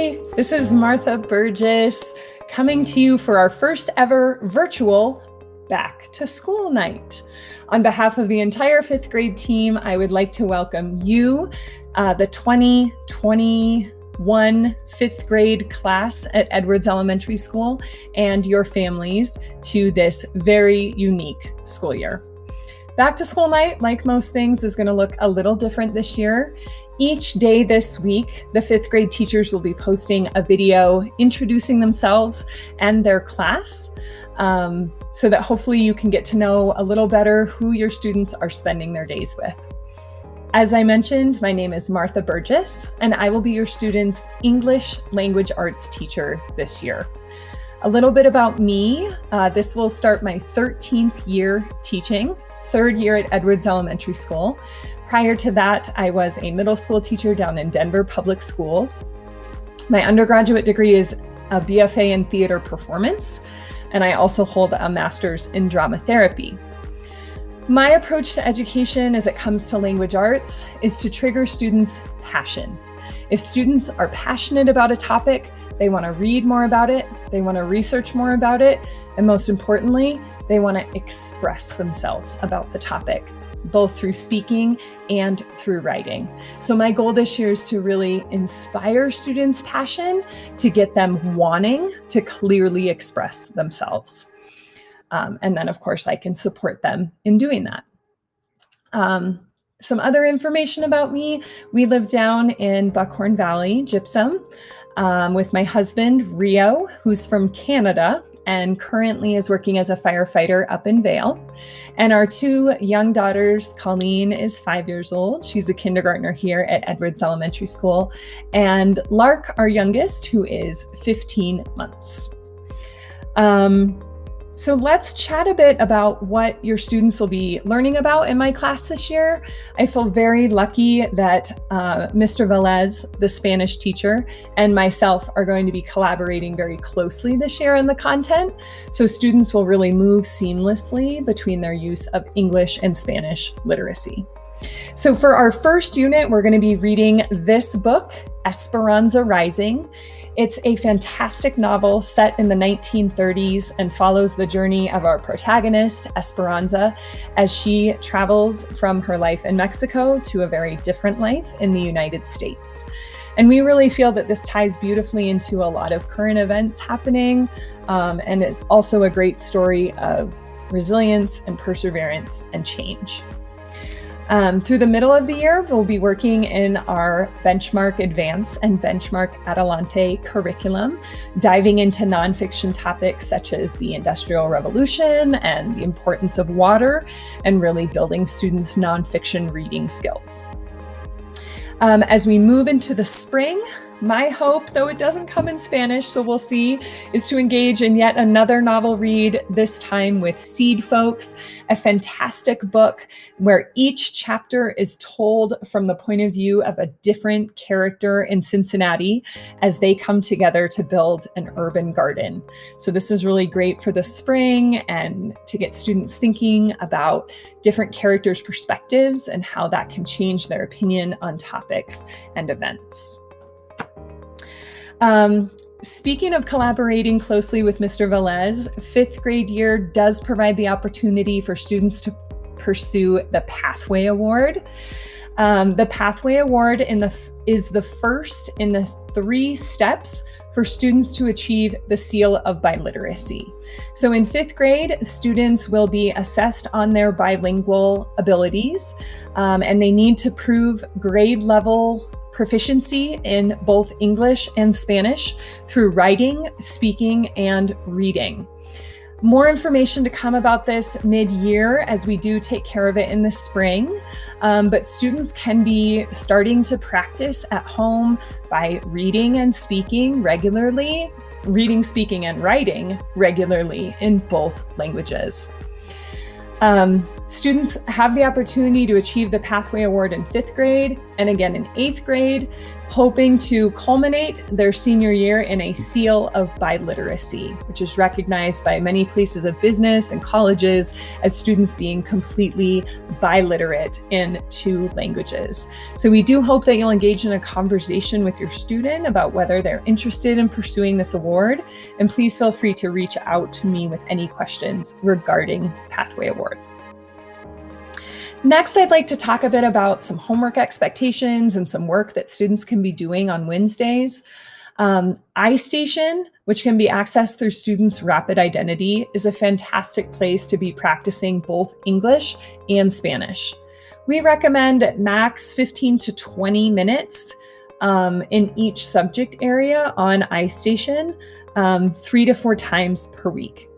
Hi, this is Martha Burgess coming to you for our first ever virtual Back to School Night. On behalf of the entire fifth grade team, I would like to welcome you, the 2021 fifth grade class at Edwards Elementary School, and your families to this very unique school year. Back to School Night, like most things, is going to look a little different this year. Each day this week, the fifth grade teachers will be posting a video introducing themselves and their class, so that hopefully you can get to know a little better who your students are spending their days with. As I mentioned, my name is Martha Burgess, and I will be your students' English language arts teacher this year. A little bit about me. This will start my 13th year teaching. Third year at Edwards Elementary School. Prior to that, I was a middle school teacher down in Denver Public Schools. My undergraduate degree is a BFA in theater performance, and I also hold a master's in drama therapy. My approach to education as it comes to language arts is to trigger students' passion. If students are passionate about a topic, they want to read more about it, they want to research more about it, and most importantly, they want to express themselves about the topic, both through speaking and through writing. So my goal this year is to really inspire students' passion, to get them wanting to clearly express themselves. And then, of course, I can support them in doing that. Some other information about me. We live down in Buckhorn Valley, Gypsum, with my husband, Rio, who's from Canada and currently is working as a firefighter up in Vail. And our two young daughters, Colleen is 5 years old. She's a kindergartner here at Edwards Elementary School. And Lark, our youngest, who is 15 months. So let's chat a bit about what your students will be learning about in my class this year. I feel very lucky that Mr. Velez, the Spanish teacher, and myself are going to be collaborating very closely this year on the content. So students will really move seamlessly between their use of English and Spanish literacy. So for our first unit, we're going to be reading this book, Esperanza Rising. It's a fantastic novel set in the 1930s and follows the journey of our protagonist, Esperanza, as she travels from her life in Mexico to a very different life in the United States. And we really feel that this ties beautifully into a lot of current events happening, and is also a great story of resilience and perseverance and change. Through the middle of the year, we'll be working in our Benchmark Advance and Benchmark Adelante curriculum, diving into nonfiction topics such as the Industrial Revolution and the importance of water, and really building students' nonfiction reading skills. As we move into the spring, my hope, though it doesn't come in Spanish, so we'll see, is to engage in yet another novel read, this time with Seed Folks, a fantastic book where each chapter is told from the point of view of a different character in Cincinnati as they come together to build an urban garden. So this is really great for the spring and to get students thinking about different characters' perspectives and how that can change their opinion on topics and events. Speaking of collaborating closely with Mr. Velez, fifth grade year does provide the opportunity for students to pursue the Pathway Award. The Pathway Award is the first in the 3 steps for students to achieve the seal of biliteracy. So in fifth grade, students will be assessed on their bilingual abilities, and they need to prove grade level proficiency in both English and Spanish through writing, speaking, and reading. More information to come about this mid-year as we do take care of it in the spring, but students can be starting to practice at home by reading and speaking regularly, reading, speaking, and writing regularly in both languages. Students have the opportunity to achieve the Pathway Award in 5th grade and again in 8th grade, hoping to culminate their senior year in a seal of biliteracy, which is recognized by many places of business and colleges as students being completely biliterate in 2 languages. So we do hope that you'll engage in a conversation with your student about whether they're interested in pursuing this award, and please feel free to reach out to me with any questions regarding Pathway Award. Next, I'd like to talk a bit about some homework expectations and some work that students can be doing on Wednesdays. iStation, which can be accessed through Students' Rapid Identity, is a fantastic place to be practicing both English and Spanish. We recommend at max 15 to 20 minutes in each subject area on iStation 3 to 4 times per week.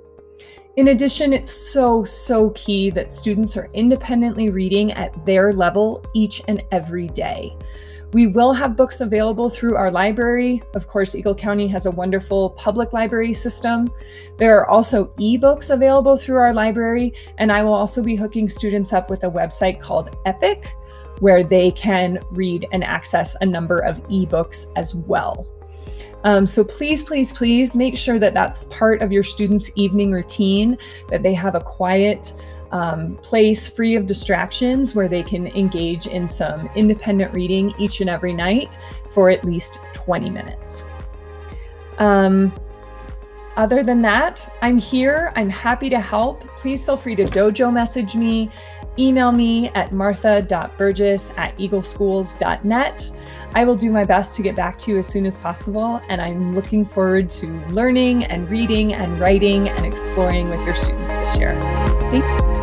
In addition, it's so key that students are independently reading at their level each and every day. We will have books available through our library. Of course, Eagle County has a wonderful public library system. There are also ebooks available through our library, and I will also be hooking students up with a website called Epic, where they can read and access a number of ebooks as well. So please make sure that that's part of your students' evening routine, that they have a quiet place free of distractions where they can engage in some independent reading each and every night for at least 20 minutes. Other than that, I'm here. I'm happy to help. Please feel free to dojo message me, email me at martha.burgess@eagleschools.net. I will do my best to get back to you as soon as possible, and I'm looking forward to learning and reading and writing and exploring with your students this year. Thank you.